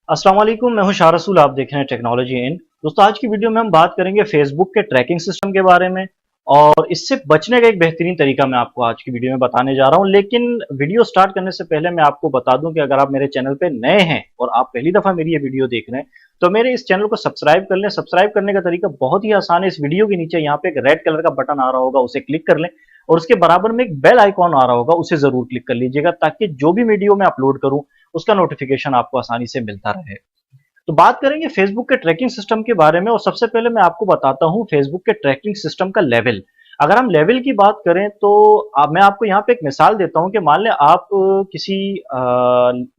अस्सलाम वालेकुम, मैं हूं शाह रसूल। आप देख रहे हैं टेक्नोलॉजी इन। दोस्तों, आज की वीडियो में हम बात करेंगे फेसबुक के ट्रैकिंग सिस्टम के बारे में और इससे बचने का एक बेहतरीन तरीका मैं आपको आज की वीडियो में बताने जा रहा हूं। लेकिन वीडियो स्टार्ट करने से पहले मैं आपको बता दूं कि अगर आप मेरे चैनल पे नए हैं और आप पहली दफा मेरी ये वीडियो देख रहे हैं तो मेरे इस चैनल को सब्सक्राइब कर लें। सब्सक्राइब करने का तरीका बहुत ही आसान है। इस वीडियो के नीचे यहाँ पे एक रेड कलर का बटन आ रहा होगा, उसे क्लिक कर लें और उसके बराबर में एक बेल आइकॉन आ रहा होगा, उसे जरूर क्लिक कर लीजिएगा ताकि जो भी वीडियो मैं अपलोड करूं उसका नोटिफिकेशन आपको आसानी से मिलता रहे। तो बात करेंगे फेसबुक के ट्रैकिंग सिस्टम के बारे में और सबसे पहले मैं आपको बताता हूं फेसबुक के ट्रैकिंग सिस्टम का लेवल। अगर हम लेवल की बात करें तो मैं आपको यहां पे एक मिसाल देता हूं कि मान लें आप किसी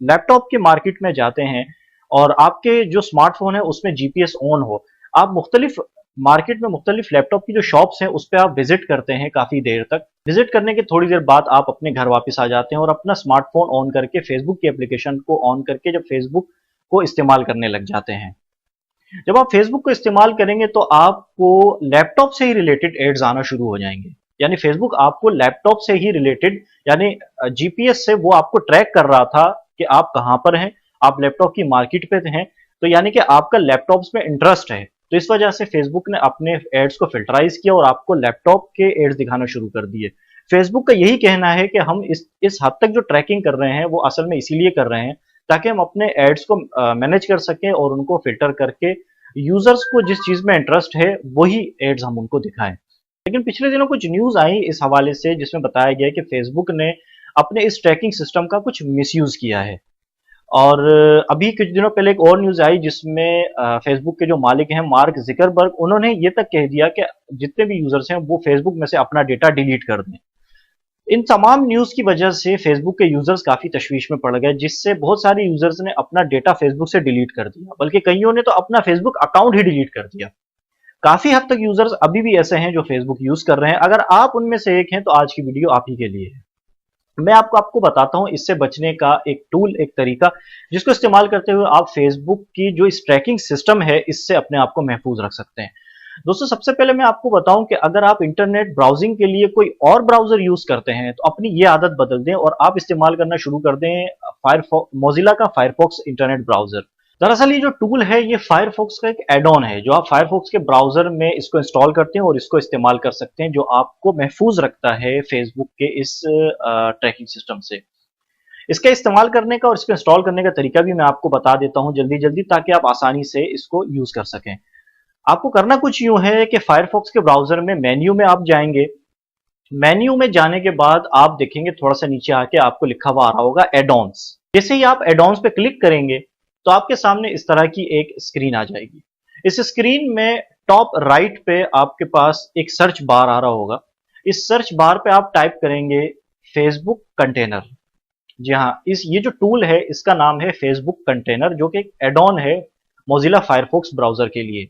लैपटॉप के मार्केट में जाते हैं और आपके जो स्मार्टफोन है उसमें जीपीएस ऑन हो। आप मुख्तलिफ मार्केट में मुख्तलिफ लैपटॉप की जो शॉप्स हैं उस पर आप विजिट करते हैं काफी देर तक। विजिट करने के थोड़ी देर बाद आप अपने घर वापस आ जाते हैं और अपना स्मार्टफोन ऑन करके फेसबुक की एप्लीकेशन को ऑन करके जब फेसबुक को इस्तेमाल करने लग जाते हैं। जब आप फेसबुक को इस्तेमाल करेंगे तो आपको लैपटॉप से ही रिलेटेड एड्स आना शुरू हो जाएंगे। यानी फेसबुक आपको लैपटॉप से ही रिलेटेड, यानी जीपीएस से वो आपको ट्रैक कर रहा था कि आप कहां पर हैं, आप लैपटॉप की मार्केट पे हैं, तो यानी कि आपका लैपटॉप्स में इंटरेस्ट है। तो इस वजह से फेसबुक ने अपने एड्स को फिल्टराइज किया और आपको लैपटॉप के एड्स दिखाना शुरू कर दिए। फेसबुक का यही कहना है कि हम इस हद तक जो ट्रैकिंग कर रहे हैं वो असल में इसीलिए कर रहे हैं ताकि हम अपने एड्स को मैनेज कर सकें और उनको फिल्टर करके यूजर्स को जिस चीज में इंटरेस्ट है वही एड्स हम उनको दिखाएं। लेकिन पिछले दिनों कुछ न्यूज आई इस हवाले से जिसमें बताया गया कि फेसबुक ने अपने इस ट्रैकिंग सिस्टम का कुछ मिसयूज किया है। और अभी कुछ दिनों पहले एक और न्यूज आई जिसमें फेसबुक के जो मालिक हैं मार्क जिकरबर्ग, उन्होंने ये तक कह दिया कि जितने भी यूजर्स हैं वो फेसबुक में से अपना डेटा डिलीट कर दें। इन तमाम न्यूज की वजह से फेसबुक के यूजर्स काफी तशवीश में पड़ गए, जिससे बहुत सारे यूजर्स ने अपना डेटा फेसबुक से डिलीट कर दिया, बल्कि कईयों ने तो अपना फेसबुक अकाउंट ही डिलीट कर दिया। काफी हद तक यूजर्स अभी भी ऐसे हैं जो फेसबुक यूज कर रहे हैं। अगर आप उनमें से एक हैं तो आज की वीडियो आप ही के लिए है। मैं आपको बताता हूं इससे बचने का एक टूल, एक तरीका जिसको इस्तेमाल करते हुए आप फेसबुक की जो इस ट्रैकिंग सिस्टम है इससे अपने आप को महफूज रख सकते हैं। दोस्तों, सबसे पहले मैं आपको बताऊं कि अगर आप इंटरनेट ब्राउजिंग के लिए कोई और ब्राउजर यूज करते हैं तो अपनी ये आदत बदल दें और आप इस्तेमाल करना शुरू कर दें फायरफॉक्स, मोजिला का फायरफॉक्स इंटरनेट ब्राउजर। दरअसल ये जो टूल है ये फायरफॉक्स का एक एड ऑन है जो आप फायरफॉक्स के ब्राउजर में इसको इंस्टॉल करते हैं और इसको इस्तेमाल कर सकते हैं, जो आपको महफूज रखता है फेसबुक के इस ट्रैकिंग सिस्टम से। इसका इस्तेमाल करने का और इसको इंस्टॉल करने का तरीका भी मैं आपको बता देता हूं जल्दी जल्दी, ताकि आप आसानी से इसको यूज कर सकें। आपको करना कुछ यूं है कि फायरफॉक्स के ब्राउजर में मेन्यू में आप जाएंगे। मेन्यू में जाने के बाद आप देखेंगे थोड़ा सा नीचे आके आपको लिखा हुआ आ रहा होगा एड ऑन्स। जैसे ही आप एड ऑन्स पे क्लिक करेंगे तो आपके सामने इस तरह की एक स्क्रीन आ जाएगी। इस स्क्रीन में टॉप राइट पे आपके पास एक सर्च बार आ रहा होगा। इस सर्च बार पे आप टाइप करेंगे फेसबुक कंटेनर। जी हाँ, ये जो टूल है इसका नाम है फेसबुक कंटेनर, जो कि एक एड ऑन है मोजिला फायरफॉक्स ब्राउजर के लिए।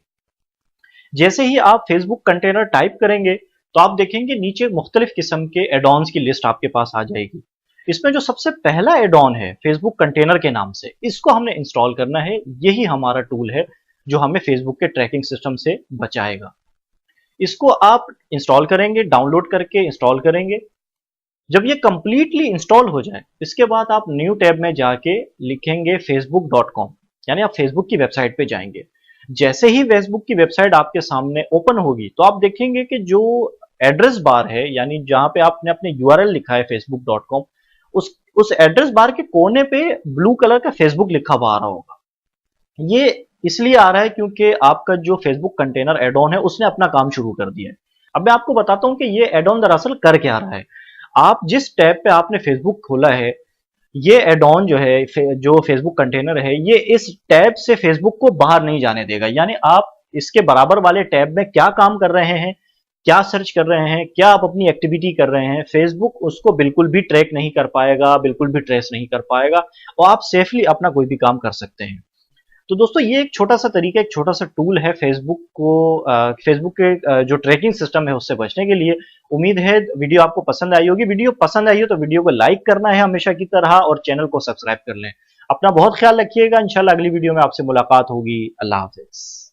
जैसे ही आप फेसबुक कंटेनर टाइप करेंगे तो आप देखेंगे नीचे मुख्तलिफ किस्म के एड ऑन्स की लिस्ट आपके पास आ जाएगी। इसमें जो सबसे पहला एड ऑन है फेसबुक कंटेनर के नाम से, इसको हमने इंस्टॉल करना है। यही हमारा टूल है जो हमें फेसबुक के ट्रैकिंग सिस्टम से बचाएगा। इसको आप इंस्टॉल करेंगे, डाउनलोड करके इंस्टॉल करेंगे। जब ये कंप्लीटली इंस्टॉल हो जाए इसके बाद आप न्यू टैब में जाके लिखेंगे facebook.com, यानी आप फेसबुक की वेबसाइट पे जाएंगे। जैसे ही फेसबुक की वेबसाइट आपके सामने ओपन होगी तो आप देखेंगे कि जो एड्रेस बार है, यानी जहां पे आपने अपने यूआरएल लिखा है facebook.com, उस एड्रेस बार के कोने पे ब्लू कलर का फेसबुक लिखा हुआ आ रहा होगा। ये इसलिए आ रहा है क्योंकि आपका जो फेसबुक कंटेनर एड ऑन है उसने अपना काम शुरू कर दिया है। अब मैं आपको बताता हूं कि ये एड ऑन दरअसल कर क्या रहा है। आप जिस टैब पे आपने फेसबुक खोला है, ये एड ऑन जो है जो फेसबुक कंटेनर है, ये इस टैब से फेसबुक को बाहर नहीं जाने देगा। यानी आप इसके बराबर वाले टैब में क्या काम कर रहे हैं, क्या सर्च कर रहे हैं, क्या आप अपनी एक्टिविटी कर रहे हैं, फेसबुक उसको बिल्कुल भी ट्रैक नहीं कर पाएगा, बिल्कुल भी ट्रेस नहीं कर पाएगा और आप सेफली अपना कोई भी काम कर सकते हैं। तो दोस्तों, ये एक छोटा सा तरीका, एक छोटा सा टूल है फेसबुक के जो ट्रैकिंग सिस्टम है उससे बचने के लिए। उम्मीद है वीडियो आपको पसंद आई होगी। वीडियो पसंद आई हो तो वीडियो को लाइक करना है हमेशा की तरह और चैनल को सब्सक्राइब कर लें। अपना बहुत ख्याल रखिएगा। इंशाल्लाह अगली वीडियो में आपसे मुलाकात होगी। अल्लाह हाफिज।